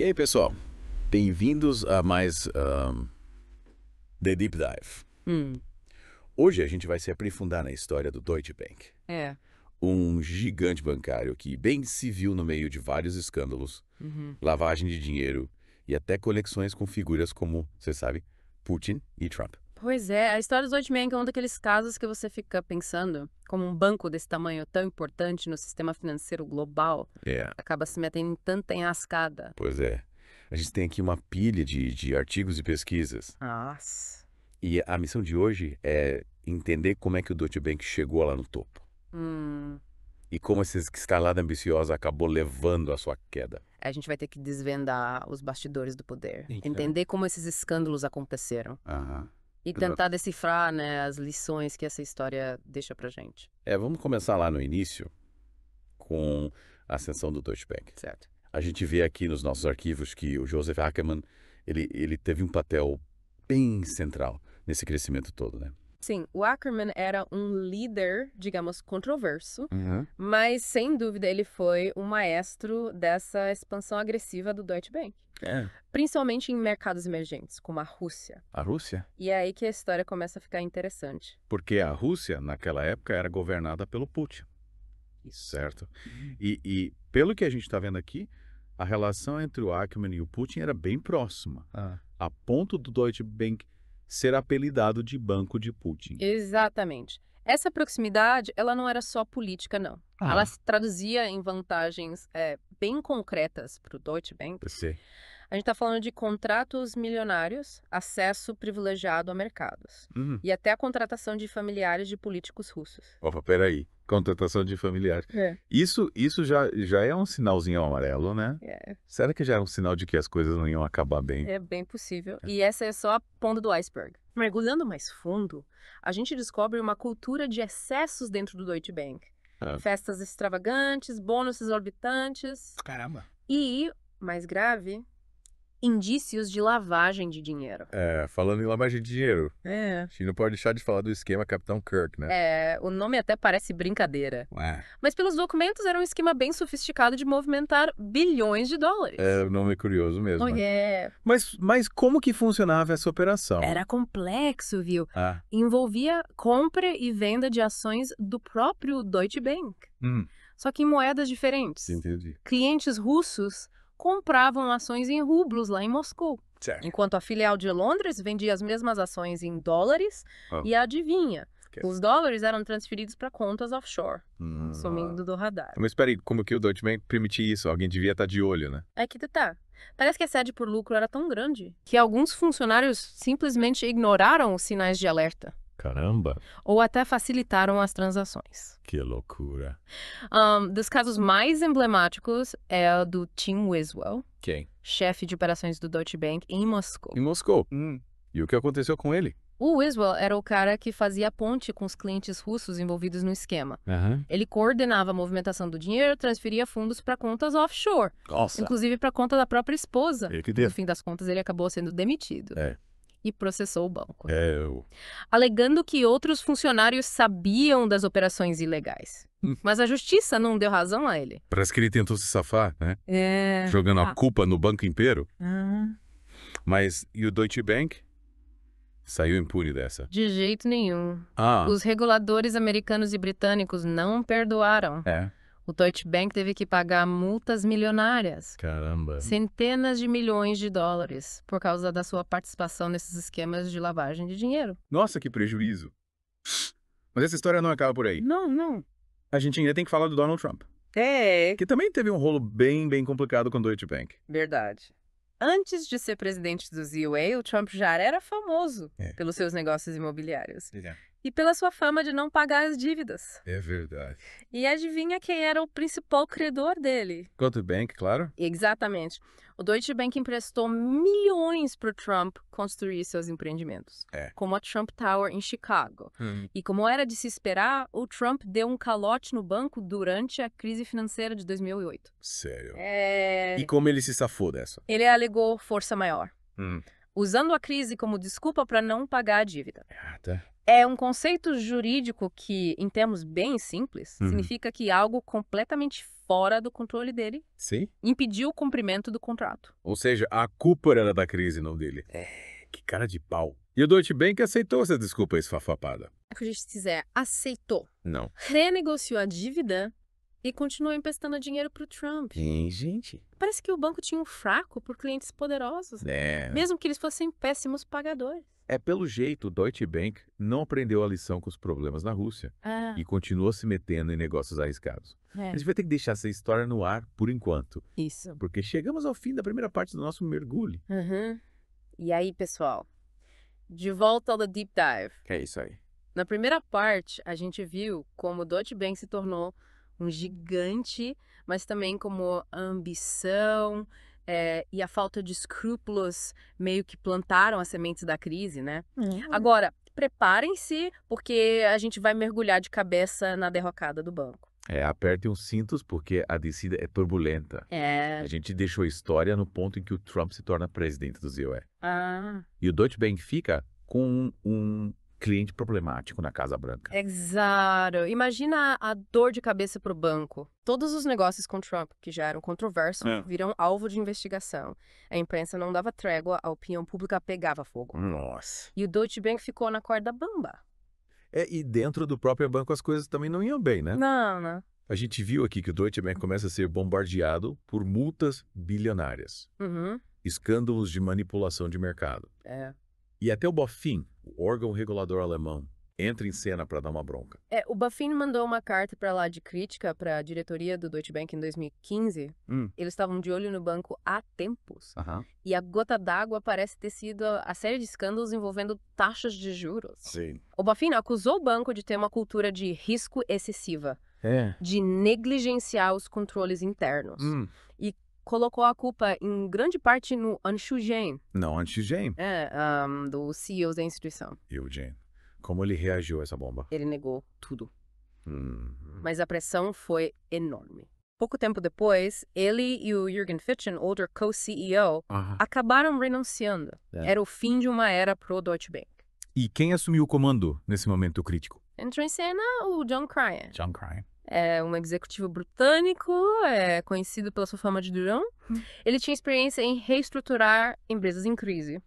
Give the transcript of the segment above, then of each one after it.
E aí, pessoal? Bem-vindos a mais The Deep Dive. Hoje a gente vai se aprofundar na história do Deutsche Bank. Um gigante bancário que bem se viu no meio de vários escândalos, lavagem de dinheiro e até conexões com figuras como, você sabe, Putin e Trump. Pois é, a história do Deutsche Bank é um daqueles casos que você fica pensando como um banco desse tamanho tão importante no sistema financeiro global acaba se metendo em tanta enrascada. Pois é. A gente tem aqui uma pilha de artigos e pesquisas. Nossa. E a missão de hoje é entender como é que o Deutsche Bank chegou lá no topo. E como essa escalada ambiciosa acabou levando à sua queda. A gente vai ter que desvendar os bastidores do poder, entender como esses escândalos aconteceram. E tentar decifrar, né, as lições que essa história deixa pra gente. Vamos começar lá no início, com a ascensão do Deutsche Bank. Certo. A gente vê aqui nos nossos arquivos que o Joseph Ackerman, ele teve um papel bem central nesse crescimento todo, né? Sim, o Ackerman era um líder, digamos, controverso, mas sem dúvida ele foi um maestro dessa expansão agressiva do Deutsche Bank. Principalmente em mercados emergentes, como a Rússia. A Rússia? E é aí que a história começa a ficar interessante. Porque a Rússia, naquela época, era governada pelo Putin. Certo. E pelo que a gente está vendo aqui, a relação entre o Ackerman e o Putin era bem próxima, a ponto do Deutsche Bank ser apelidado de Banco de Putin. Exatamente. Essa proximidade, ela não era só política, não. Ela se traduzia em vantagens bem concretas para o Deutsche Bank. A gente está falando de contratos milionários, acesso privilegiado a mercados. E até a contratação de familiares de políticos russos. Opa, peraí. Contratação de familiares. Isso já é um sinalzinho amarelo, né? Será que já é um sinal de que as coisas não iam acabar bem? É bem possível. E essa é só a ponta do iceberg. Mergulhando mais fundo, a gente descobre uma cultura de excessos dentro do Deutsche Bank. Festas extravagantes, bônus exorbitantes. Caramba. E, mais grave, indícios de lavagem de dinheiro. Falando em lavagem de dinheiro, a gente não pode deixar de falar do esquema Capitão Kirk, né? O nome até parece brincadeira. Mas pelos documentos era um esquema bem sofisticado de movimentar bilhões de dólares. O nome é curioso mesmo. Oh, Mas como que funcionava essa operação? Era complexo, viu? Envolvia compra e venda de ações do próprio Deutsche Bank. Só que em moedas diferentes. Entendi. Clientes russos compravam ações em rublos lá em Moscou. Enquanto a filial de Londres vendia as mesmas ações em dólares e adivinha, os dólares eram transferidos para contas offshore, sumindo do radar. Mas espera aí, como que o Deutsche Bank permitia isso? Alguém devia estar de olho, né? É que tá. Parece que a sede por lucro era tão grande que alguns funcionários simplesmente ignoraram os sinais de alerta. Caramba! Ou até facilitaram as transações. Que loucura! Dos casos mais emblemáticos é o do Tim Wiswell, chefe de operações do Deutsche Bank em Moscou. Em Moscou? E o que aconteceu com ele? O Wiswell era o cara que fazia a ponte com os clientes russos envolvidos no esquema. Ele coordenava a movimentação do dinheiro, transferia fundos para contas offshore. Nossa! Inclusive para conta da própria esposa. No fim das contas, ele acabou sendo demitido. E processou o banco. Eu... Alegando que outros funcionários sabiam das operações ilegais. Mas a justiça não deu razão a ele. Parece que ele tentou se safar, né? Jogando a culpa no banco inteiro. Mas e o Deutsche Bank? Saiu impune dessa? De jeito nenhum. Os reguladores americanos e britânicos não perdoaram. O Deutsche Bank teve que pagar multas milionárias. Caramba. Centenas de milhões de dólares por causa da sua participação nesses esquemas de lavagem de dinheiro. Nossa, que prejuízo. Mas essa história não acaba por aí. Não. A gente ainda tem que falar do Donald Trump. Que também teve um rolo bem complicado com o Deutsche Bank. Verdade. Antes de ser presidente do ZOA, o Trump já era famoso pelos seus negócios imobiliários. E pela sua fama de não pagar as dívidas. É verdade. E adivinha quem era o principal credor dele? Deutsche Bank, claro. Exatamente. O Deutsche Bank emprestou milhões para o Trump construir seus empreendimentos, como a Trump Tower em Chicago. E como era de se esperar, o Trump deu um calote no banco durante a crise financeira de 2008. Sério? E como ele se safou dessa? Ele alegou força maior, usando a crise como desculpa para não pagar a dívida. É um conceito jurídico que, em termos bem simples, significa que algo completamente fora do controle dele impediu o cumprimento do contrato. Ou seja, a culpa era da crise, não dele. Que cara de pau. E o Deutsche Bank aceitou essa desculpa esfafapada. É que a gente quiser, aceitou. Não. Renegociou a dívida e continuou emprestando dinheiro pro Trump. Gente. Parece que o banco tinha um fraco por clientes poderosos. Mesmo que eles fossem péssimos pagadores. Pelo jeito, o Deutsche Bank não aprendeu a lição com os problemas na Rússia e continuou se metendo em negócios arriscados. A gente vai ter que deixar essa história no ar por enquanto. Isso. Porque chegamos ao fim da primeira parte do nosso mergulho. E aí, pessoal, de volta ao The Deep Dive. Que é isso aí? Na primeira parte, a gente viu como o Deutsche Bank se tornou um gigante, mas também como a ambição e a falta de escrúpulos meio que plantaram as sementes da crise, né? Agora, preparem-se, porque a gente vai mergulhar de cabeça na derrocada do banco. Apertem os cintos, porque a descida é turbulenta. A gente deixou a história no ponto em que o Trump se torna presidente do ZOE. E o Deutsche Bank fica com um cliente problemático na Casa Branca. Exato. Imagina a dor de cabeça para o banco. Todos os negócios com Trump, que já eram controversos, viram alvo de investigação. A imprensa não dava trégua, a opinião pública pegava fogo. Nossa. E o Deutsche Bank ficou na corda bamba. E dentro do próprio banco as coisas também não iam bem, né? Não. A gente viu aqui que o Deutsche Bank começa a ser bombardeado por multas bilionárias. Escândalos de manipulação de mercado. E até o BaFin, o órgão regulador alemão, entra em cena para dar uma bronca. O BaFin mandou uma carta para lá de crítica para a diretoria do Deutsche Bank em 2015. Eles estavam de olho no banco há tempos. E a gota d'água parece ter sido a série de escândalos envolvendo taxas de juros. Sim. O BaFin acusou o banco de ter uma cultura de risco excessiva, de negligenciar os controles internos. E colocou a culpa em grande parte no Anshu Jain. Não, Anshu Jain. Do CEO da instituição. E o Jain. Como ele reagiu a essa bomba? Ele negou tudo. Mas a pressão foi enorme. Pouco tempo depois, ele e o Jürgen Fitchen, outro co-CEO, acabaram renunciando. Era o fim de uma era pro Deutsche Bank. E quem assumiu o comando nesse momento crítico? Entrou em cena o John Cryan. John Cryan. É um executivo britânico, conhecido pela sua fama de durão. Ele tinha experiência em reestruturar empresas em crise.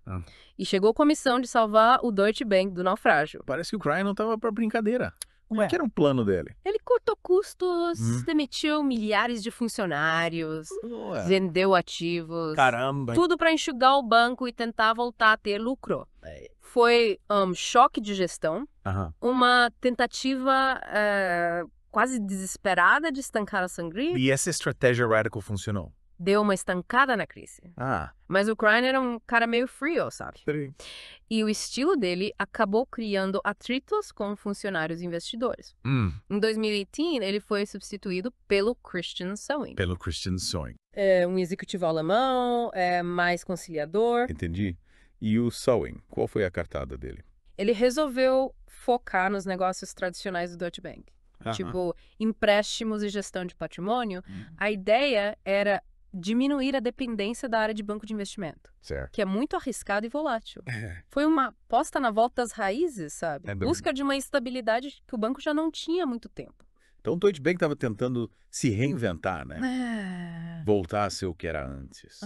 E chegou com a missão de salvar o Deutsche Bank do naufrágio. Parece que o Cryan não estava para brincadeira. O que era um plano dele? Ele cortou custos, demitiu milhares de funcionários, vendeu ativos. Caramba! Tudo para enxugar o banco e tentar voltar a ter lucro. Foi choque de gestão, uma tentativa quase desesperada de estancar a sangria. E essa estratégia radical funcionou? Deu uma estancada na crise. Mas o Cryan era um cara meio frio, sabe? Sim. E o estilo dele acabou criando atritos com funcionários e investidores. Em 2018, ele foi substituído pelo Christian Sewing. Um executivo alemão, mais conciliador. Entendi. E o Sewing, qual foi a cartada dele? Ele resolveu focar nos negócios tradicionais do Deutsche Bank. Tipo, empréstimos e gestão de patrimônio. A ideia era diminuir a dependência da área de banco de investimento, que é muito arriscado e volátil. Foi uma aposta na volta das raízes, sabe? Busca de uma estabilidade que o banco já não tinha há muito tempo. Então o Deutsche Bank estava tentando se reinventar, né? Voltar a ser o que era antes.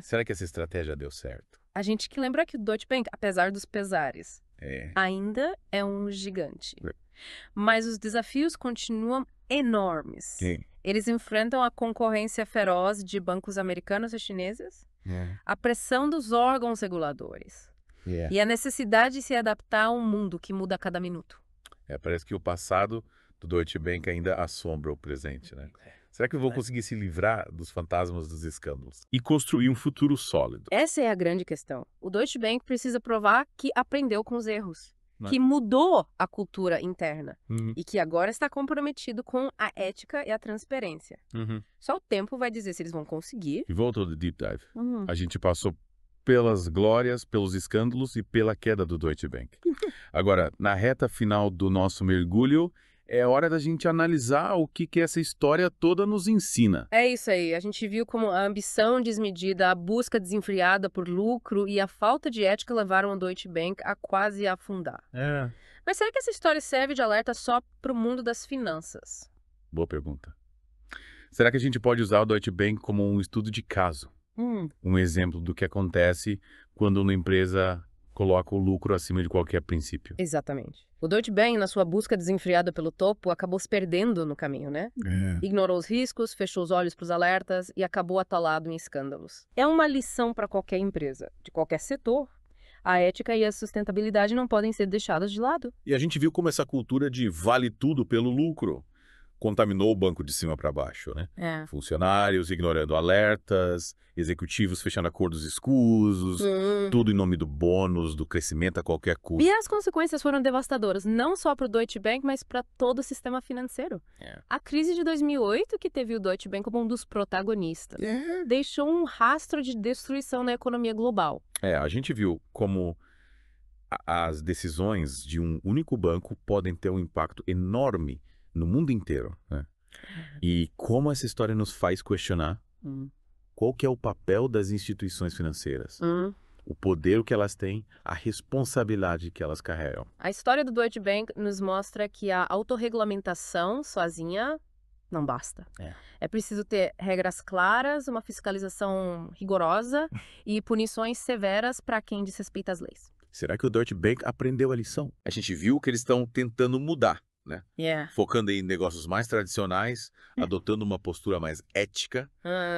Será que essa estratégia deu certo? A gente que lembra que o Deutsche Bank, apesar dos pesares, ainda é um gigante. Mas os desafios continuam enormes. Eles enfrentam a concorrência feroz de bancos americanos e chineses, a pressão dos órgãos reguladores e a necessidade de se adaptar a um mundo que muda a cada minuto. Parece que o passado do Deutsche Bank ainda assombra o presente, né? Será que eu vou conseguir se livrar dos fantasmas dos escândalos e construir um futuro sólido? Essa é a grande questão. O Deutsche Bank precisa provar que aprendeu com os erros, que mudou a cultura interna e que agora está comprometido com a ética e a transparência. Só o tempo vai dizer se eles vão conseguir. E volta ao Deep Dive. A gente passou pelas glórias, pelos escândalos e pela queda do Deutsche Bank. Agora, na reta final do nosso mergulho, é hora da gente analisar o que essa história toda nos ensina. É isso aí. A gente viu como a ambição desmedida, a busca desenfreada por lucro e a falta de ética levaram o Deutsche Bank a quase afundar. Mas será que essa história serve de alerta só para o mundo das finanças? Boa pergunta. Será que a gente pode usar o Deutsche Bank como um estudo de caso? Um exemplo do que acontece quando uma empresa coloca o lucro acima de qualquer princípio. Exatamente. O Deutsche Bank, na sua busca desenfreada pelo topo, acabou se perdendo no caminho, né? Ignorou os riscos, fechou os olhos para os alertas e acabou atalado em escândalos. É uma lição para qualquer empresa, de qualquer setor. A ética e a sustentabilidade não podem ser deixadas de lado. E a gente viu como essa cultura de vale tudo pelo lucro contaminou o banco de cima para baixo, né? Funcionários ignorando alertas, executivos fechando acordos escusos, tudo em nome do bônus, do crescimento a qualquer custo. E as consequências foram devastadoras, não só para o Deutsche Bank, mas para todo o sistema financeiro. A crise de 2008, que teve o Deutsche Bank como um dos protagonistas, deixou um rastro de destruição na economia global. A gente viu como as decisões de um único banco podem ter um impacto enorme no mundo inteiro, né? E como essa história nos faz questionar qual que é o papel das instituições financeiras, o poder que elas têm, a responsabilidade que elas carregam. A história do Deutsche Bank nos mostra que a autorregulamentação sozinha não basta. É preciso ter regras claras, uma fiscalização rigorosa e punições severas para quem desrespeita as leis. Será que o Deutsche Bank aprendeu a lição? A gente viu que eles estão tentando mudar, né? Focando em negócios mais tradicionais, adotando uma postura mais ética.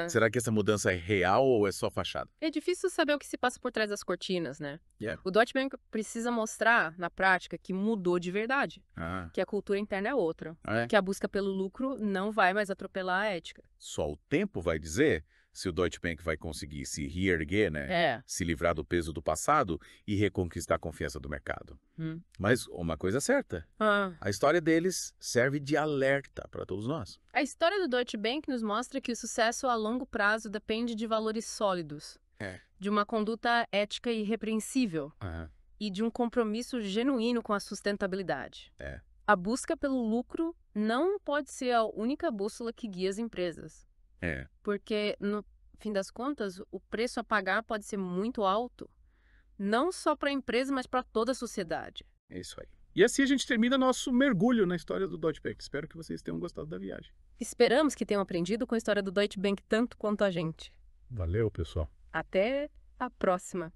Será que essa mudança é real ou é só fachada? É difícil saber o que se passa por trás das cortinas, né? O Deutsche Bank precisa mostrar, na prática, que mudou de verdade. Que a cultura interna é outra. Que a busca pelo lucro não vai mais atropelar a ética. Só o tempo vai dizer se o Deutsche Bank vai conseguir se reerguer, né? Se livrar do peso do passado e reconquistar a confiança do mercado. Mas uma coisa é certa, a história deles serve de alerta para todos nós. A história do Deutsche Bank nos mostra que o sucesso a longo prazo depende de valores sólidos, de uma conduta ética irrepreensível e de um compromisso genuíno com a sustentabilidade. A busca pelo lucro não pode ser a única bússola que guia as empresas. Porque, no fim das contas, o preço a pagar pode ser muito alto, não só para a empresa, mas para toda a sociedade. É isso aí. E assim a gente termina nosso mergulho na história do Deutsche Bank. Espero que vocês tenham gostado da viagem. Esperamos que tenham aprendido com a história do Deutsche Bank tanto quanto a gente. Valeu, pessoal. Até a próxima.